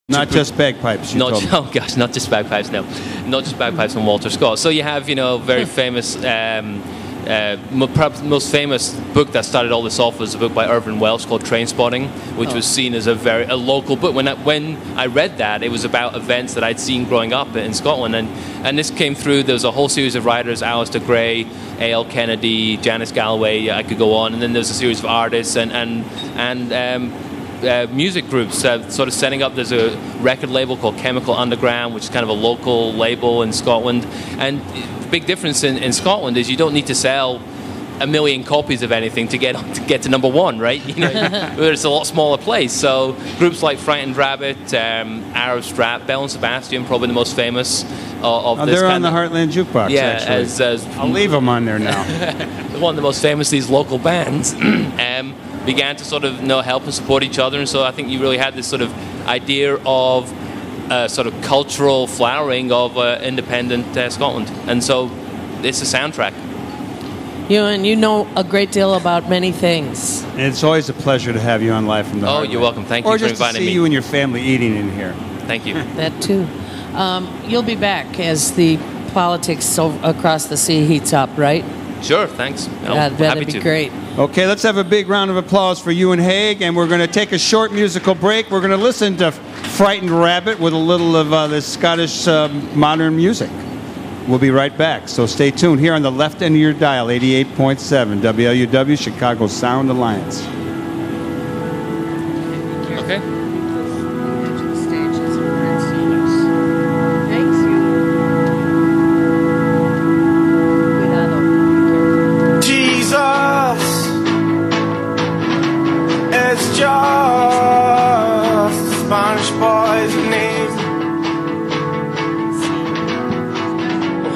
Not just bagpipes, you told me. Oh gosh, not just bagpipes, no. Not just bagpipes from Walter Scott. So you have, very famous, perhaps the most famous book that started all this off was a book by Irvin Welsh called Trainspotting, which was seen as a local book. When I read that, it was about events that I'd seen growing up in Scotland. And this came through, there was a whole series of writers, Alistair Gray, A.L. Kennedy, Janice Galloway, I could go on. And then there's a series of artists and music groups sort of setting up. There's a record label called Chemical Underground, which is kind of a local label in Scotland. And the big difference in Scotland is you don't need to sell 1 million copies of anything to get to number one, right? It's a lot smaller place. So groups like Frightened Rabbit, Arab Strap, Bell and Sebastian, probably the most famous of this. They're on the Heartland Jukebox, actually. I'll leave them on there now. One of the most famous of these local bands. Began to sort of help and support each other, and so I think you really had this sort of idea of sort of cultural flowering of independent Scotland, and so it's a soundtrack. Euan, you know a great deal about many things. And it's always a pleasure to have you on Live from the Heartland. Oh, you're welcome. Thank you for inviting me. Or just to see you and your family eating in here. Thank you. That too. You'll be back as the politics across the sea heats up, right? Sure, thanks. That'd be great. Okay, let's have a big round of applause for Euan Hague, and we're going to take a short musical break. We're going to listen to Frightened Rabbit with a little of this Scottish modern music. We'll be right back, so stay tuned here on the left end of your dial, 88.7 WLUW, Chicago Sound Alliance. Okay.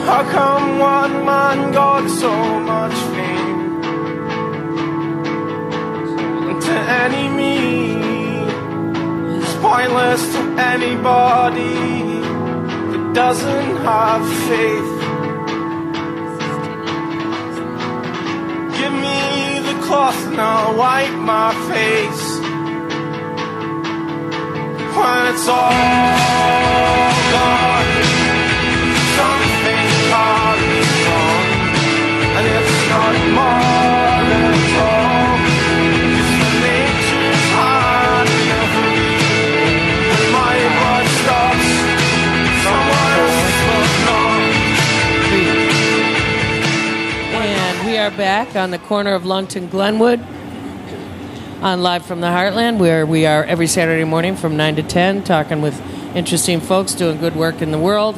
How come one man got so much fame? And to any me, it's pointless to anybody that doesn't have faith. Give me the cloth and I'll wipe my face. When it's all gone, something horribly wrong, and it's not more than a talk. It's the nature's hard enough for me, and my blood stops. Someone else will know. And we are back on the corner of Lungton Glenwood on Live from the Heartland, where we are every Saturday morning from 9 to 10 talking with interesting folks doing good work in the world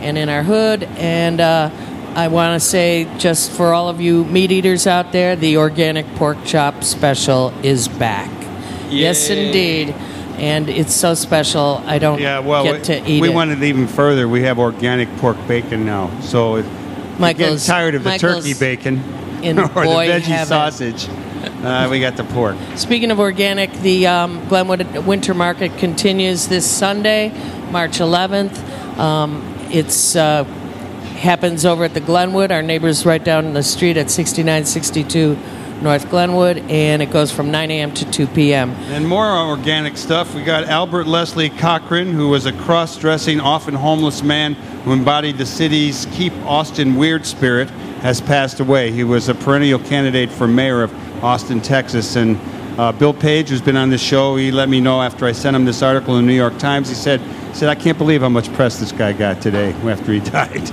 and in our hood. And I want to say, just for all of you meat eaters out there, the organic pork chop special is back. Yay. Yes, indeed. And it's so special, I don't get to eat it. We went it even further. We have organic pork bacon now. So if you're getting tired of the turkey bacon or the veggie sausage, we got the pork. Speaking of organic, the Glenwood Winter Market continues this Sunday, March 11th. It's happens over at the Glenwood, our neighbors right down the street at 6962 North Glenwood, and it goes from 9 a.m. to 2 p.m. And more organic stuff. We got Albert Leslie Cochran, who was a cross-dressing, often homeless man who embodied the city's Keep Austin Weird spirit, has passed away. He was a perennial candidate for mayor of Austin, Texas. And Bill Page, who's been on the show, he let me know after I sent him this article in the New York Times. He said, I can't believe how much press this guy got today after he died.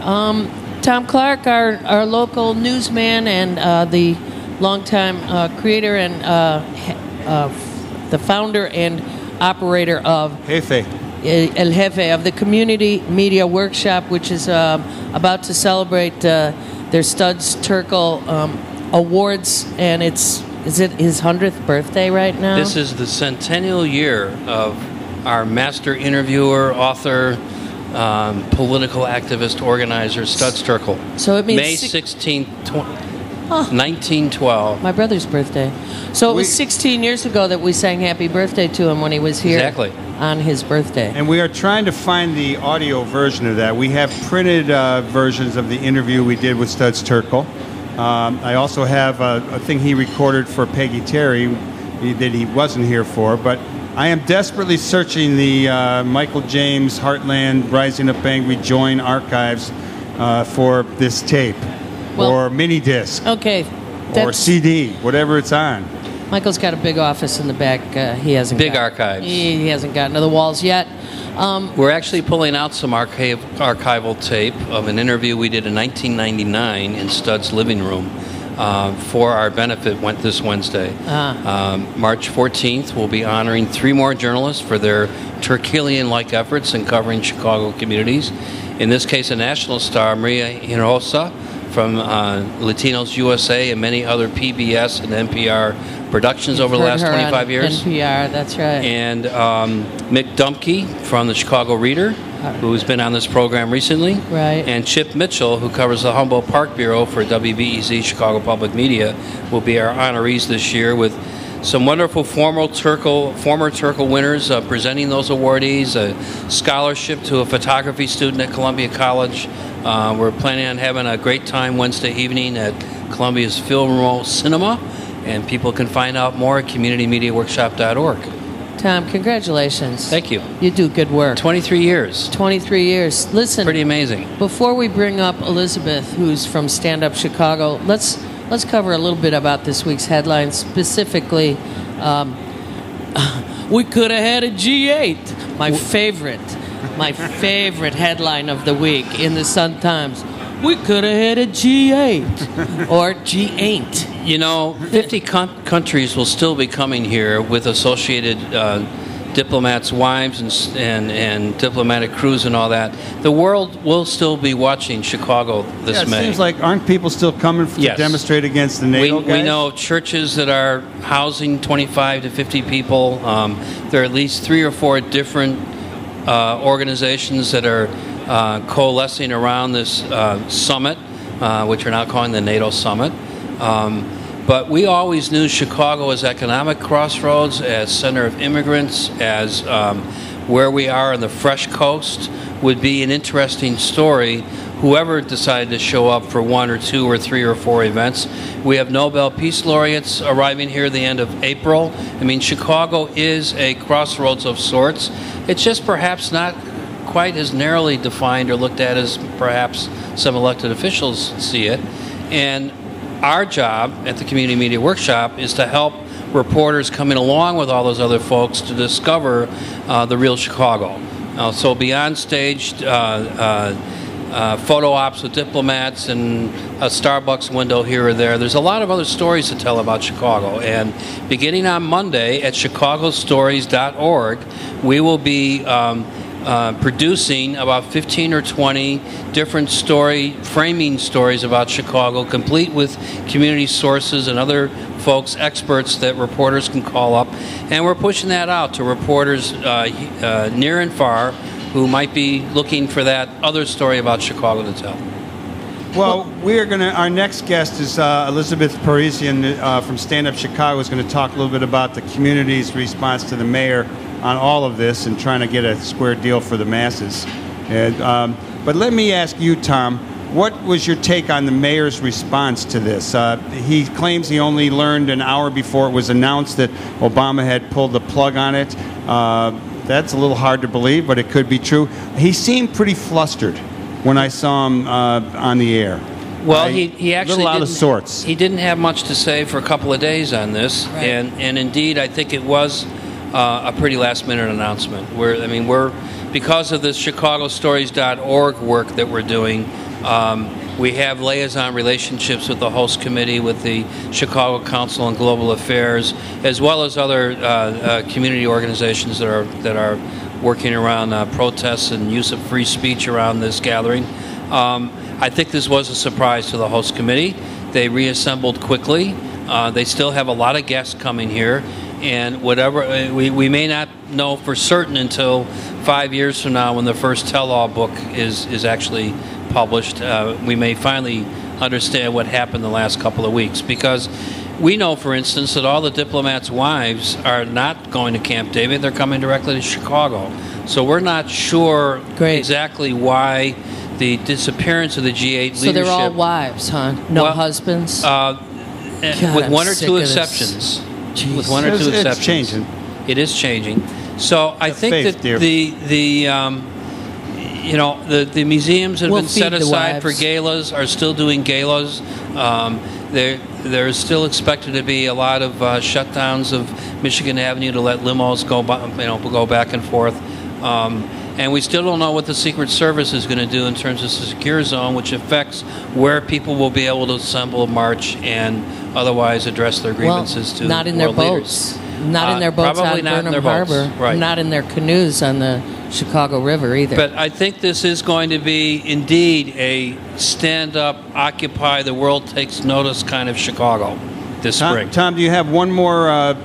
Tom Clark, our local newsman and the longtime creator and the founder and operator of El Jefe, of the Community Media Workshop, which is about to celebrate their Studs Terkel awards, and is it his 100th birthday right now? This is the centennial year of our master interviewer, author, political activist, organizer, Studs Terkel. So it means May 16th, 1912. My brother's birthday. So it was 16 years ago that we sang happy birthday to him when he was here. Exactly. On his birthday. And we are trying to find the audio version of that. We have printed versions of the interview we did with Studs Terkel. I also have a thing he recorded for Peggy Terry that he wasn't here for, but I am desperately searching the Michael James Heartland Rising Up Angry Join archives for this tape or mini disc or CD, whatever it's on. Michael's got a big office in the back. He hasn't big archives. He hasn't gotten to the walls yet. We're actually pulling out some archival tape of an interview we did in 1999 in Stud's living room for our benefit this Wednesday. March 14th, we'll be honoring 3 more journalists for their Herculean-like efforts in covering Chicago communities. In this case, a national star, Maria Hinojosa from Latinos USA and many other PBS and NPR productions over the last 25 years. NPR, that's right. And Mick Dumke from the Chicago Reader, who's been on this program recently. Right. And Chip Mitchell, who covers the Humboldt Park Bureau for WBEZ Chicago Public Media, will be our honorees this year with some wonderful former Turkle winners presenting those awardees, a scholarship to a photography student at Columbia College. We're planning on having a great time Wednesday evening at Columbia's Film Roll Cinema, and people can find out more at communitymediaworkshop.org. Tom, congratulations. Thank you. You do good work. 23 years. 23 years. Listen. Pretty amazing. Before we bring up Elizabeth, who's from Stand Up Chicago, let's cover a little bit about this week's headlines. Specifically, we could have had a G8. My favorite headline of the week in the Sun-Times. We could have had a G8 or G8. You know, 50 countries will still be coming here with associated diplomats' wives and diplomatic crews and all that. The world will still be watching Chicago this May. It seems like, aren't people still coming to demonstrate against the NATO guys? We know churches that are housing 25 to 50 people. There are at least 3 or 4 different organizations that are coalescing around this summit, which we're now calling the NATO Summit. But we always knew Chicago as economic crossroads, as center of immigrants, as where we are on the Fresh Coast would be an interesting story. Whoever decided to show up for 1 or 2 or 3 or 4 events. We have Nobel Peace Laureates arriving here at the end of April. I mean, Chicago is a crossroads of sorts. It's just perhaps not quite as narrowly defined or looked at as perhaps some elected officials see it. And our job at the Community Media Workshop is to help reporters coming along with all those other folks to discover the real Chicago. So beyond staged photo ops with diplomats and a Starbucks window here or there, there's a lot of other stories to tell about Chicago. And beginning on Monday at chicagostories.org, we will be producing about 15 or 20 different framing stories about Chicago, complete with community sources and other folks, experts that reporters can call up. And we're pushing that out to reporters near and far who might be looking for that other story about Chicago to tell. Well, our next guest is Elizabeth Parisian from Stand Up Chicago, is going to talk a little bit about the community's response to the mayor on all of this and trying to get a square deal for the masses. But let me ask you, Tom, what was your take on the mayor's response to this? He claims he only learned an hour before it was announced that Obama had pulled the plug on it. That's a little hard to believe, but it could be true. He seemed pretty flustered when I saw him on the air. Well, he actually out of sorts. He didn't have much to say for a couple of days on this, right. and indeed, I think it was a pretty last-minute announcement. We're because of this ChicagoStories.org work that we're doing. We have liaison relationships with the host committee, with the Chicago Council on Global Affairs, as well as other community organizations that are working around protests and use of free speech around this gathering. I think this was a surprise to the host committee. They reassembled quickly. They still have a lot of guests coming here, and whatever we may not know for certain until 5 years from now, when the first tell-all book is actually published. We may finally understand what happened the last couple of weeks, because we know, for instance, that all the diplomats' wives are not going to Camp David. They're coming directly to Chicago. So we're not sure exactly why the disappearance of the G8 leadership. So they're all wives, huh? No husbands? With one or two exceptions. It's changing. It is changing. So I think faith, that dear. the museums that have We'll been set feed the aside for wives. galas are still doing galas. There's still expected to be a lot of shutdowns of Michigan Avenue to let limos go back and forth. And we still don't know what the Secret Service is going to do in terms of the secure zone, which affects where people will be able to assemble, march, and otherwise address their grievances to not in their world leaders. boats. Not in their boats Probably on not in Burnham their boats, Harbor. right. Not in their canoes on the Chicago River either. But I think this is going to be indeed a stand-up, Occupy the World Takes Notice kind of Chicago this spring. Tom, do you have one more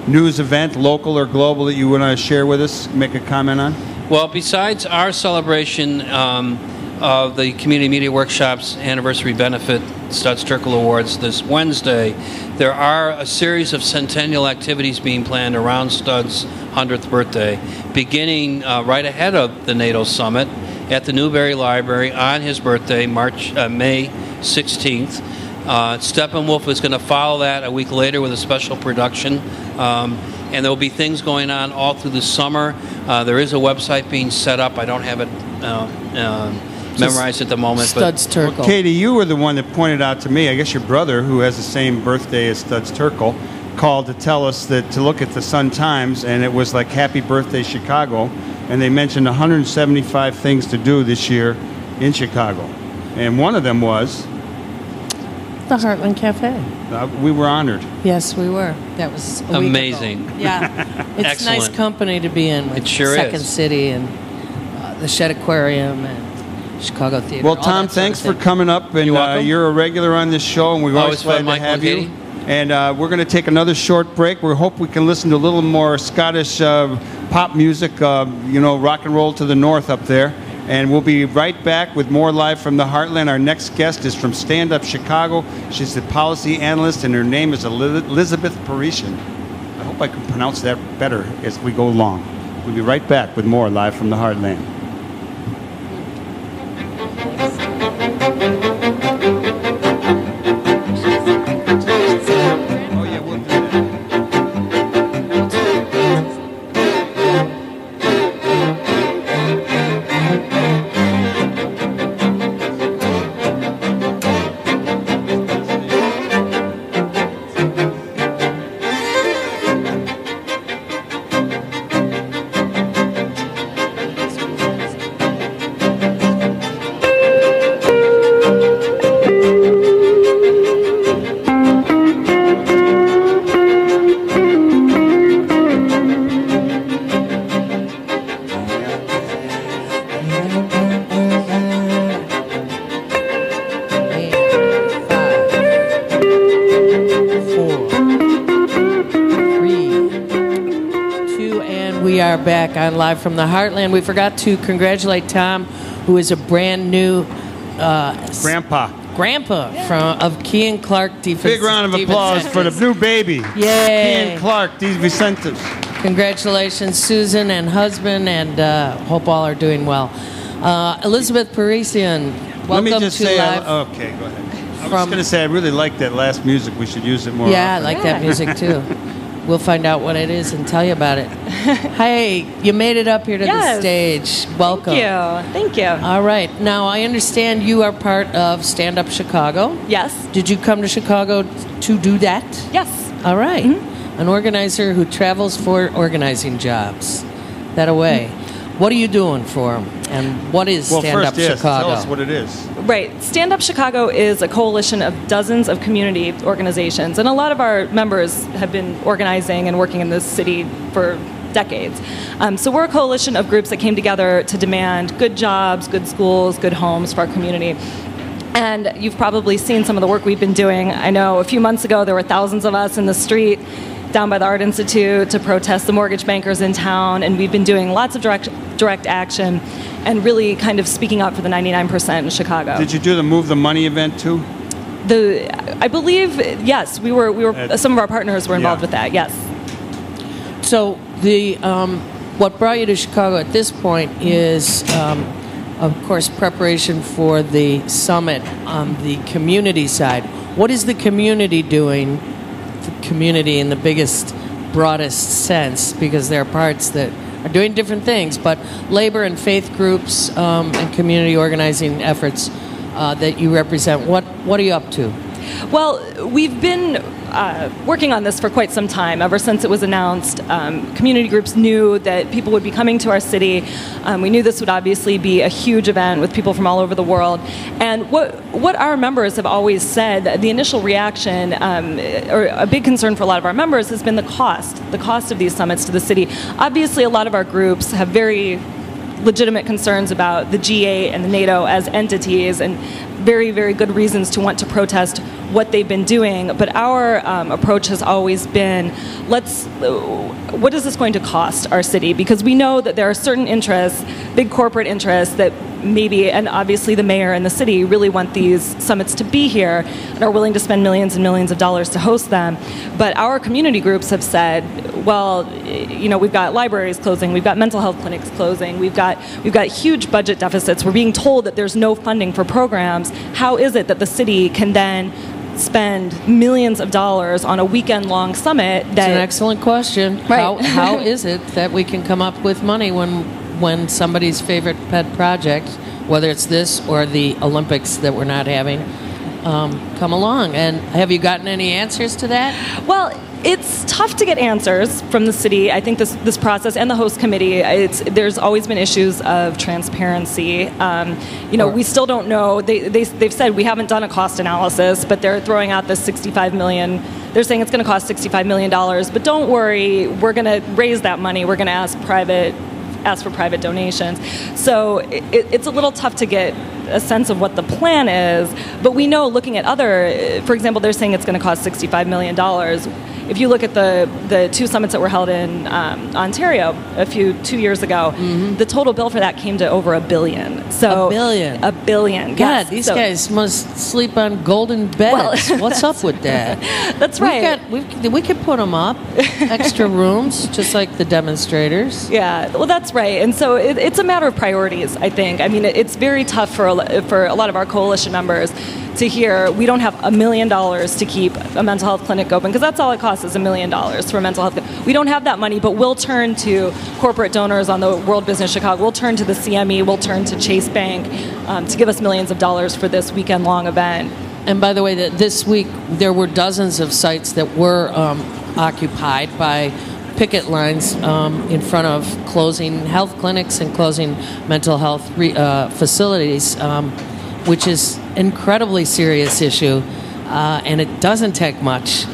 news event, local or global, that you want to share with us, make a comment on? Well, besides our celebration of the Community Media Workshop's anniversary benefit Studs Terkel Awards this Wednesday, there are a series of centennial activities being planned around Studs' 100th birthday, beginning right ahead of the NATO Summit at the Newberry Library on his birthday, May 16th. Steppenwolf is going to follow that a week later with a special production. And there will be things going on all through the summer. There is a website being set up. I don't have it memorized at the moment. Studs Terkel. Well, Katie, you were the one that pointed out to me, I guess your brother, who has the same birthday as Studs Terkel, called to tell us that to look at the Sun-Times, and it was like Happy Birthday Chicago, and they mentioned 175 things to do this year in Chicago. And one of them was... The Heartland Cafe. we were honored. Yes, we were. That was a week Amazing. ago. Yeah. It's Excellent. nice company to be in with It sure Second is. City and the Shed Aquarium and Chicago Theater. Well, all Tom, that sort thanks of for thing. coming up, and You're welcome. you're a regular on this show, and we're always Always glad fun, to Michael have and you. Katie. And we're going to take another short break. We hope we can listen to a little more Scottish pop music, rock and roll to the north up there. And we'll be right back with more live from the Heartland. Our next guest is from Stand Up Chicago. She's a policy analyst, and her name is Elizabeth Parisian. I hope I can pronounce that better as we go along. We'll be right back with more live from the Heartland. Oh, yeah, we'll do that. Back on Live from the Heartland. We forgot to congratulate Tom, who is a brand new Grandpa. grandpa of Key and Clark Defense. Big round of applause for the new baby. Yay. Ian Clark, Di Vicentes. Congratulations, Susan and husband, and hope all are doing well. Elizabeth Parisian, welcome Let me just to say, Live. okay, go ahead. I was From- going to say, I really like that last music. We should use it more Yeah, I often. like that music too. We'll find out what it is and tell you about it. Hey, you made it up here to the Yes. stage. Welcome. Thank you. All right. Now, I understand you are part of Stand Up Chicago. Yes. Did you come to Chicago to do that? Yes. All right. An organizer who travels for organizing jobs. That away. What are you doing for them? And what is Well, Stand Up first, yes, Chicago? tell us what it is. Right. Stand Up Chicago is a coalition of dozens of community organizations, and a lot of our members have been organizing and working in this city for decades. So we're a coalition of groups that came together to demand good jobs, good schools, good homes for our community. And you've probably seen some of the work we've been doing. I know a few months ago there were thousands of us in the street down by the Art Institute to protest the mortgage bankers in town, and we've been doing lots of direct action and really kind of speaking up for the 99% in Chicago. Did you do the Move the Money event too? I believe, yes, we were some of our partners were involved Yeah. with that, yes. So the what brought you to Chicago at this point is, of course, preparation for the summit on the community side. What is the community doing? The community in the biggest broadest sense, because there are parts that are doing different things, but labor and faith groups and community organizing efforts that you represent, what are you up to? Well, we've been working on this for quite some time. Ever since it was announced, community groups knew that people would be coming to our city. We knew this would obviously be a huge event with people from all over the world. And what our members have always said, the initial reaction, or a big concern for a lot of our members, has been the cost of these summits to the city. Obviously, a lot of our groups have very legitimate concerns about the G8 and the NATO as entities, and very, very good reasons to want to protest what they've been doing. But our approach has always been, what is this going to cost our city? Because we know that there are certain interests, big corporate interests, that maybe, and obviously the mayor and the city really want these summits to be here and are willing to spend millions and millions of dollars to host them. But our community groups have said, well, we've got libraries closing, we've got mental health clinics closing, we've got huge budget deficits. We're being told that there's no funding for programs. How is it that the city can then spend millions of dollars on a weekend-long summit? That's an excellent question. Right. How is it that we can come up with money when somebody's favorite pet project, whether it's this or the Olympics that we're not having, come along? And have you gotten any answers to that? Well, it's tough to get answers from the city. I think this process and the host committee, there's always been issues of transparency. We still don't know. They've said we haven't done a cost analysis, but they're throwing out this $65 million. They're saying it's going to cost $65 million. But don't worry, we're going to raise that money. We're going to ask for private donations. So it's a little tough to get a sense of what the plan is, but we know, looking at other, for example, they're saying it's going to cost $65 million. If you look at the two summits that were held in Ontario 2 years ago, the total bill for that came to over $1 billion. So $1 billion. God, yes. These guys must sleep on golden beds. Well, what's up with that? That's right. We could put them up, extra rooms, just like the demonstrators. Yeah, well, that's right. And so it's a matter of priorities, I think. I mean, it's very tough for a lot of our coalition members to hear we don't have $1 million to keep a mental health clinic open, because that's all it costs is $1 million for a mental health. We don't have that money, but we'll turn to corporate donors on the World Business Chicago. We'll turn to the CME. We'll turn to Chase Bank to give us millions of dollars for this weekend-long event. And by the way, this week there were dozens of sites that were occupied by picket lines in front of closing health clinics and closing mental health facilities, which is an incredibly serious issue, and it doesn't take much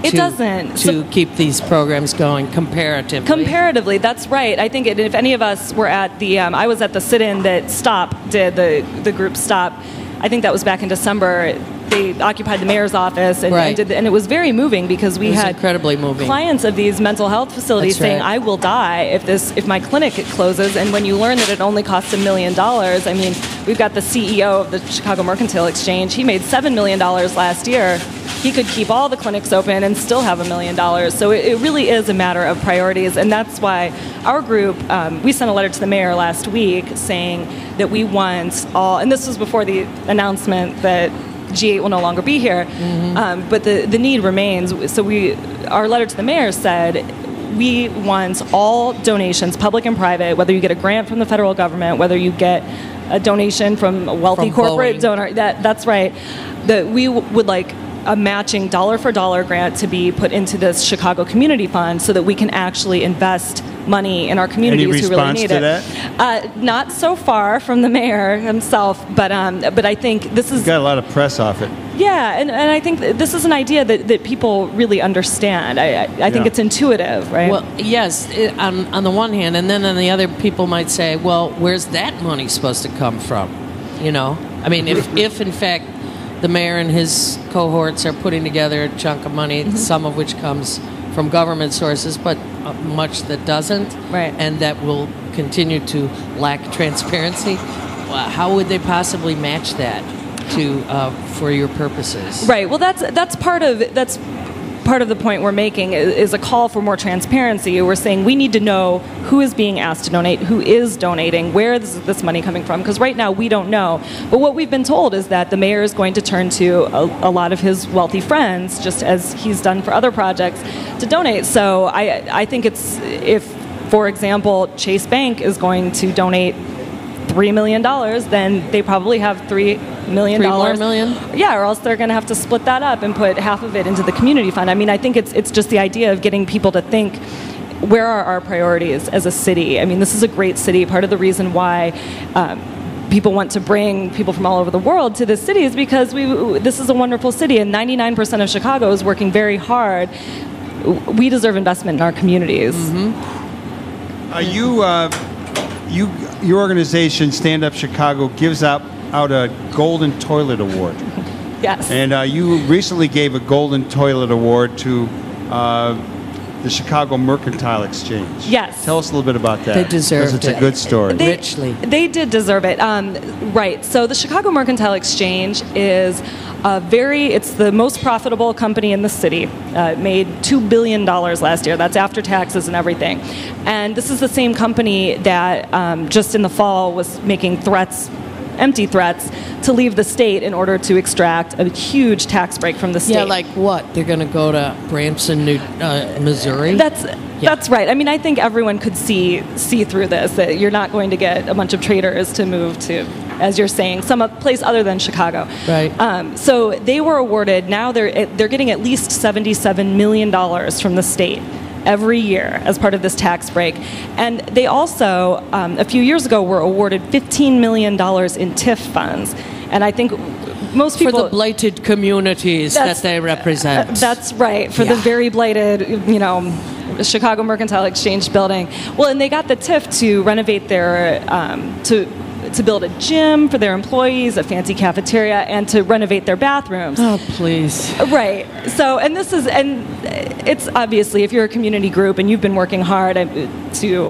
to keep these programs going comparatively. Comparatively, that's right. I think if any of us were at I was at the sit-in that STOP did, the group STOP. I think that was back in December. They occupied the mayor's office, and it was very moving, because we had incredibly moving clients of these mental health facilities saying, "I will die if my clinic closes." And when you learn that it only costs $1 million, I mean, we've got the CEO of the Chicago Mercantile Exchange. He made $7 million last year. He could keep all the clinics open and still have $1 million. So it really is a matter of priorities, and that's why our group, we sent a letter to the mayor last week saying that we want all, and this was before the announcement that G8 will no longer be here, but the need remains. So our letter to the mayor said, we want all donations, public and private, whether you get a grant from the federal government, whether you get a donation from a wealthy corporate donor, that's right, that we would like a matching dollar-for-dollar grant to be put into this Chicago Community Fund, so that we can actually invest money in our communities who really need it. Any response to that? Not so far from the mayor himself, but I think this is... Got a lot of press off it. Yeah, and I think this is an idea that people really understand. I think it's intuitive, right? Well, yes, on the one hand, and then on the other, people might say, well, where's that money supposed to come from? I mean, if in fact the mayor and his cohorts are putting together a chunk of money, some of which comes from government sources, but much that doesn't, and that will continue to lack transparency, how would they possibly match that for your purposes? Right. Well, that's part of part of the point we're making is a call for more transparency. We're saying we need to know who is being asked to donate, who is donating, where is this money coming from, because right now we don't know. But what we've been told is that the mayor is going to turn to a lot of his wealthy friends, just as he's done for other projects, to donate. So I think if, for example, Chase Bank is going to donate $3 million, then they probably have $3 million. $3 more million? Yeah, or else they're going to have to split that up and put half of it into the community fund. I mean, I think it's just the idea of getting people to think, where are our priorities as a city? I mean, this is a great city. Part of the reason why people want to bring people from all over the world to this city is because this is a wonderful city, and 99% of Chicago is working very hard. We deserve investment in our communities. Your organization, Stand Up Chicago, gives out a Golden Toilet Award. Yes. And you recently gave a Golden Toilet Award to the Chicago Mercantile Exchange. Yes. Tell us a little bit about that. They deserved it. Because it's a good story. Richly. They did deserve it. Right. So the Chicago Mercantile Exchange is it's the most profitable company in the city. Made $2 billion last year. That's after taxes and everything. And this is the same company that just in the fall was making empty threats to leave the state in order to extract a huge tax break from the state. Yeah, like what? They're going to go to Branson, Missouri? That's right. I mean, I think everyone could see through this, that you're not going to get a bunch of traders to move to, as you're saying, some place other than Chicago. Right. So they were awarded, now they're getting at least $77 million from the state every year as part of this tax break. And they also, a few years ago, were awarded $15 million in TIF funds. And I think most people... For the blighted communities that they represent. That's right, for the very blighted, Chicago Mercantile Exchange building. Well, and they got the TIF to renovate their, to build a gym for their employees, a fancy cafeteria, and to renovate their bathrooms. Oh, please. Right. So, and it's obviously, if you're a community group and you've been working hard to